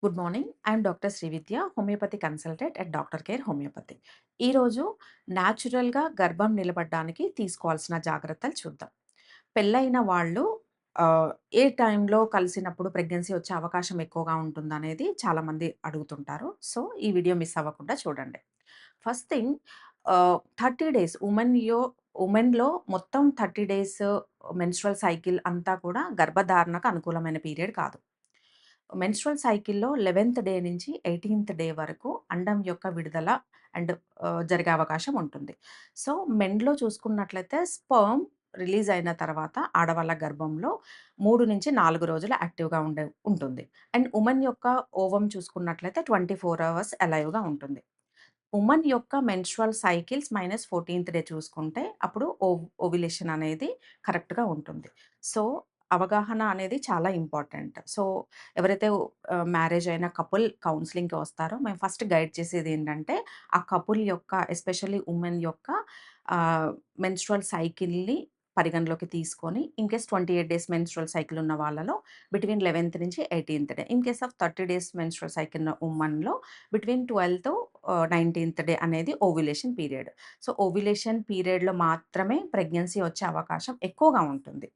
Good morning. I'm doctor Srividya, homeopathy consultant at doctor care homeopathy. ఈరోజు న్యాచురల్‌గా గర్భం నిలబడ్డానికి తీసుకోవాల్సిన జాగ్రత్తలు చూద్దాం. పెళ్ళైన వాళ్ళు ఏ టైంలో కలిసినప్పుడు ప్రెగ్నెన్సీ వచ్చే అవకాశం ఎక్కువగా ఉంటుందనేది చాలామంది అడుగుతుంటారు. సో, ఈ వీడియో మిస్ అవ్వకుండా చూడండి. ఫస్ట్ థింగ్ 30 డేస్ ఉమెన్‌లో మొత్తం 30 డేస్ మెన్‌స్ట్రువల్ సైకిల్ అంతా కూడా గర్భధారణకు అనుకూలమైన పీరియడ్ కాదు. మెన్‌స్ట్రువల్ సైకిల్‌లో 11థ్ డే నుంచి 18థ్ డే వరకు అండం యొక్క విడుదల అండ్ జరిగే అవకాశం ఉంటుంది. సో, మెన్‌లో చూసుకున్నట్లయితే స్పెర్మ్ రిలీజ్ అయిన తర్వాత ఆడవాళ్ళ గర్భంలో 3-4 రోజులు యాక్టివ్‌గా ఉంటుంది. అండ్ వుమన్ యొక్క ఓవమ్ చూసుకున్నట్లయితే 24 అవర్స్ అలైవ్‌గా ఉంటుంది. వుమన్ యొక్క మెన్‌స్ట్రువల్ సైకిల్స్ మైనస్ 14థ్ డే చూసుకుంటే అప్పుడు ఓవ్యులేషన్ అనేది కరెక్ట్‌గా ఉంటుంది. సో, అవగాహన అనేది చాలా ఇంపార్టెంట్. సో, ఎవరైతే మ్యారేజ్ అయిన కపుల్ కౌన్సెలింగ్‌కి వస్తారో మేము ఫస్ట్ గైడ్ చేసేదేంటంటే, ఆ కపుల్ యొక్క ఎస్పెషల్లీ వుమెన్ యొక్క మెన్‌స్ట్రువల్ సైకిల్‌ని పరిగణలోకి తీసుకొని ఇన్‌కేస్ 28 డేస్ మెన్‌స్ట్రువల్ సైకిల్ ఉన్న వాళ్ళలో బిట్వీన్ 11థ్ నుంచి 18థ్ day. In case of 30 days menstrual cycle ఉన్న వుమన్‌లో బిట్వీన్ 12థ్ 19థ్ డే అనేది ఓవ్యులేషన్ పీరియడ్. సో, ఓవ్యులేషన్ పీరియడ్‌లో మాత్రమే ప్రెగ్నెన్సీ వచ్చే అవకాశం ఎక్కువగా ఉంటుంది.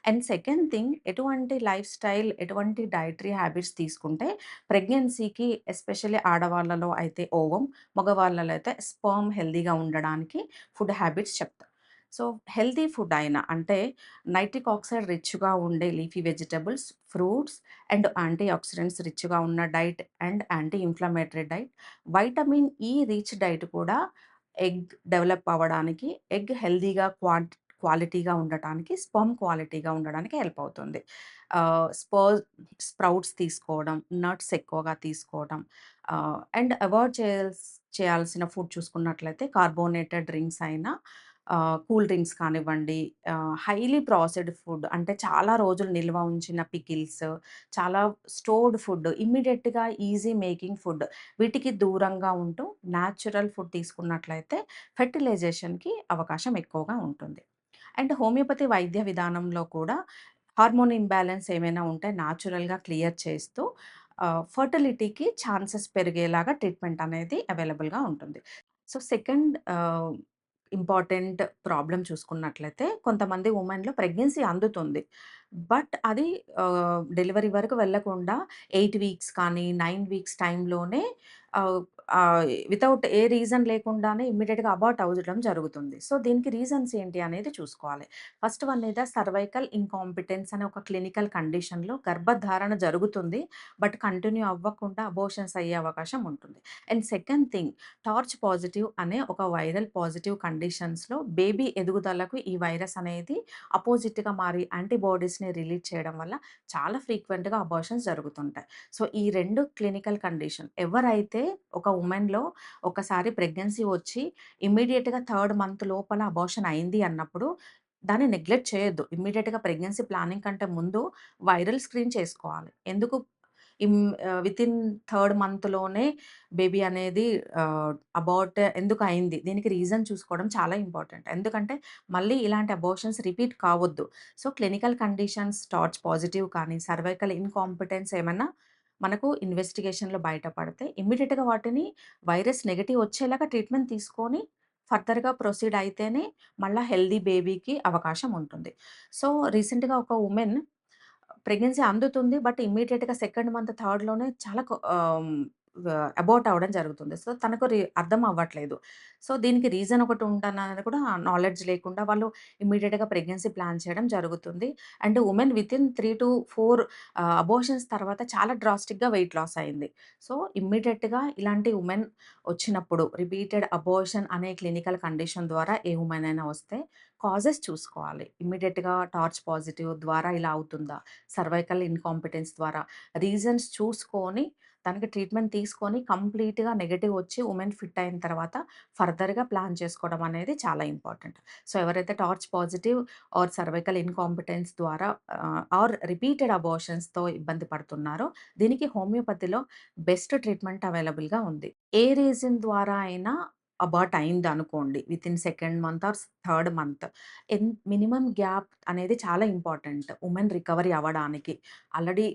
అండ్ సెకండ్ థింగ్ ఎటువంటి లైఫ్ స్టైల్, ఎటువంటి డైటరీ హ్యాబిట్స్ తీసుకుంటే ప్రెగ్నెన్సీకి ఎస్పెషల్లీ ఆడవాళ్ళలో అయితే ఓవం, మగవాళ్ళలో అయితే స్పెర్మ్ హెల్తీగా ఉండడానికి ఫుడ్ హ్యాబిట్స్ చెప్తా. సో, హెల్తీ ఫుడ్ అయినా అంటే నైట్రిక్ ఆక్సైడ్ రిచ్‌గా ఉండే leafy vegetables, fruits and antioxidants రిచ్‌గా ఉన్న diet and anti inflammatory diet, vitamin E rich diet కూడా ఎగ్ డెవలప్ అవ్వడానికి, ఎగ్ హెల్తీగా క్వాలిటీగా ఉండటానికి, స్పెర్మ్ క్వాలిటీగా ఉండడానికి హెల్ప్ అవుతుంది. ఆహ్, స్పర్ స్ప్రౌట్స్ తీసుకోవడం, నట్స్ ఎక్కువగా తీసుకోవడం అండ్ అవాయిడ్ చేయాల్సిన ఫుడ్ చూసుకున్నట్లయితే కార్బోనేటెడ్ డ్రింక్స్ అయినా, కూల్ డ్రింక్స్ కానివ్వండి, హైలీ ప్రాసెస్డ్ ఫుడ్ అంటే చాలా రోజులు నిల్వ ఉంచిన పికిల్స్, చాలా స్టోర్డ్ ఫుడ్, ఇమ్మీడియేట్‌గా ఈజీ మేకింగ్ ఫుడ్ వీటికి దూరంగా ఉంటూ న్యాచురల్ ఫుడ్ తీసుకున్నట్లయితే ఫెర్టిలైజేషన్‌కి అవకాశం ఎక్కువగా ఉంటుంది. అండ్ హోమియోపతి వైద్య విధానంలో కూడా హార్మోన్ ఇంబాలెన్స్ ఏమైనా ఉంటే న్యాచురల్‌గా క్లియర్ చేస్తూ ఫెర్టిలిటీకి ఛాన్సెస్ పెరిగేలాగా ట్రీట్మెంట్ అనేది అవైలబుల్‌గా ఉంటుంది. సో, సెకండ్ ఇంపార్టెంట్ ప్రాబ్లమ్ చూసుకున్నట్లయితే కొంతమంది వుమెన్‌లో ప్రెగ్నెన్సీ అందుతుంది. బట్ అది డెలివరీ వరకు వెళ్ళకుండా 8 వీక్స్ కానీ, 9 వీక్స్ టైంలోనే ఆహ్, వితౌట్ ఏ రీజన్ లేకుండానే ఇమ్మీడియేట్‌గా అబార్ట్ అవ్వడం జరుగుతుంది. సో, దీనికి రీజన్స్ ఏంటి అనేది చూసుకోవాలి. ఫస్ట్ వన్ ఏదా సర్వైకల్ ఇన్‌కాంపిటెన్స్ అనే ఒక క్లినికల్ కండిషన్‌లో గర్భధారణ జరుగుతుంది. బట్ కంటిన్యూ అవ్వకుండా అబార్షన్స్ అయ్యే అవకాశం ఉంటుంది. And second thing torch positive అనే ఒక వైరల్ పాజిటివ్ కండిషన్స్‌లో బేబీ ఎదుగుదలకు ఈ వైరస్ అనేది అపోజిట్‌గా మారి యాంటీబాడీస్‌ని రిలీజ్ చేయడం వల్ల చాలా ఫ్రీక్వెంట్‌గా అబార్షన్స్ జరుగుతుంటాయి. సో, ఈ 2 క్లినికల్ కండిషన్ ఎవరైతే ఒక వుమెన్‌లో ఒకసారి ప్రెగ్నెన్సీ వచ్చి ఇమ్మీడియేట్‌గా థర్డ్ మంత్ లోపల అబార్షన్ అయింది అన్నప్పుడు దాన్ని నెగ్లెక్ట్ చేయొద్దు. ఇమ్మీడియేట్‌గా ప్రెగ్నెన్సీ ప్లానింగ్ కంటే ముందు వైరల్ స్క్రీన్ చేసుకోవాలి. ఎందుకు వితిన్ థర్డ్ మంత్‌లోనే బేబీ అనేది అబార్ట్ ఎందుకయింది? దీనికి రీజన్ చూసుకోవడం చాలా ఇంపార్టెంట్. ఎందుకంటే మళ్ళీ ఇలాంటి అబార్షన్స్ రిపీట్ కావద్దు. So, clinical conditions torch positive కానీ, సర్వైకల్ ఇన్‌కాంపిటెన్స్ ఏమన్నా మనకు ఇన్వెస్టిగేషన్‌లో బయటపడితే ఇమ్మీడియేట్‌గా వాటిని వైరస్ నెగెటివ్ వచ్చేలాగా ట్రీట్మెంట్ తీసుకొని ఫర్దర్‌గా ప్రొసీడ్ అయితేనే మళ్ళా హెల్తీ బేబీకి అవకాశం ఉంటుంది. సో, రీసెంట్‌గా ఒక వుమెన్ ప్రెగ్నెన్సీ అందుతుంది. బట్ ఇమ్మీడియేట్‌గా సెకండ్ మంత్, థర్డ్‌లోనే చాలా అబార్ట్ అవ్వడం జరుగుతుంది. సో, తనకు అర్థం అవ్వట్లేదు. సో, దీనికి రీజన్ ఒకటి ఉందన్నది కూడా నాలెడ్జ్ లేకుండా వాళ్ళు ఇమ్మీడియేట్‌గా ప్రెగ్నెన్సీ ప్లాన్ చేయడం జరుగుతుంది. అండ్ వుమెన్ వితిన్ 3-4 అబార్షన్స్ తర్వాత చాలా డ్రాస్టిక్‌గా వెయిట్ లాస్ అయింది. సో, ఇమ్మీడియేట్‌గా ఇలాంటి వుమెన్ వచ్చినప్పుడు రిపీటెడ్ అబార్షన్ అనే క్లినికల్ కండిషన్ ద్వారా ఏ వుమెన్ అయినా వస్తే కాజెస్ చూసుకోవాలి. ఇమ్మీడియేట్‌గా టార్చ్ పాజిటివ్ ద్వారా ఇలా అవుతుందా? సర్వైకల్ ఇన్‌కాంపిటెన్స్ ద్వారా రీజన్స్ చూసుకొని, దానికి ట్రీట్మెంట్ తీసుకొని కంప్లీట్‌గా నెగెటివ్ వచ్చి వుమెన్ ఫిట్ అయిన తర్వాత ఫర్దర్‌గా ప్లాన్ చేసుకోవడం అనేది చాలా ఇంపార్టెంట్. సో, ఎవరైతే torch positive or cervical incompetence ద్వారా ఆర్ రిపీటెడ్ అబార్షన్స్‌తో ఇబ్బంది పడుతున్నారో, దీనికి హోమియోపతిలో బెస్ట్ ట్రీట్మెంట్ అవైలబుల్‌గా ఉంది. ఏ రీజన్ ద్వారా అయినా అబార్ట్ అయిందనుకోండి. Within second month or third month. Minimum gap అనేది చాలా ఇంపార్టెంట్. వుమెన్ రికవరీ అవ్వడానికి. ఆల్రెడీ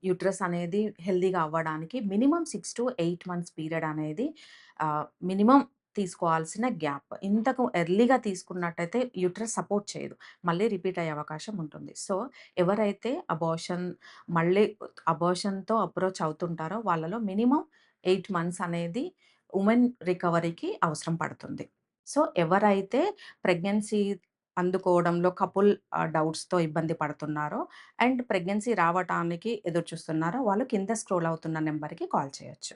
యూట్రస్ అనేది హెల్తీగా అవ్వడానికి మినిమమ్ 6-8 మంత్స్ పీరియడ్ అనేది మినిమమ్ తీసుకోవాల్సిన గ్యాప్. ఇంతకు ఎర్లీగా తీసుకున్నట్టయితే యూట్రస్ సపోర్ట్ చేయదు. మళ్ళీ రిపీట్ అయ్యే అవకాశం ఉంటుంది. సో, ఎవరైతే మళ్ళీ అబార్షన్‌తో అప్రోచ్ అవుతుంటారో వాళ్ళలో మినిమమ్ 8 మంత్స్ అనేది వుమెన్ రికవరీకి అవసరం పడుతుంది. సో, ఎవరైతే ప్రెగ్నెన్సీ అందుకోవడంలో డౌట్స్‌తో ఇబ్బంది పడుతున్నారో అండ్ ప్రెగ్నెన్సీ రావటానికి ఎదురు చూస్తున్నారో వాళ్ళు కింద స్క్రోల్ అవుతున్న నంబర్‌కి కాల్ చేయొచ్చు.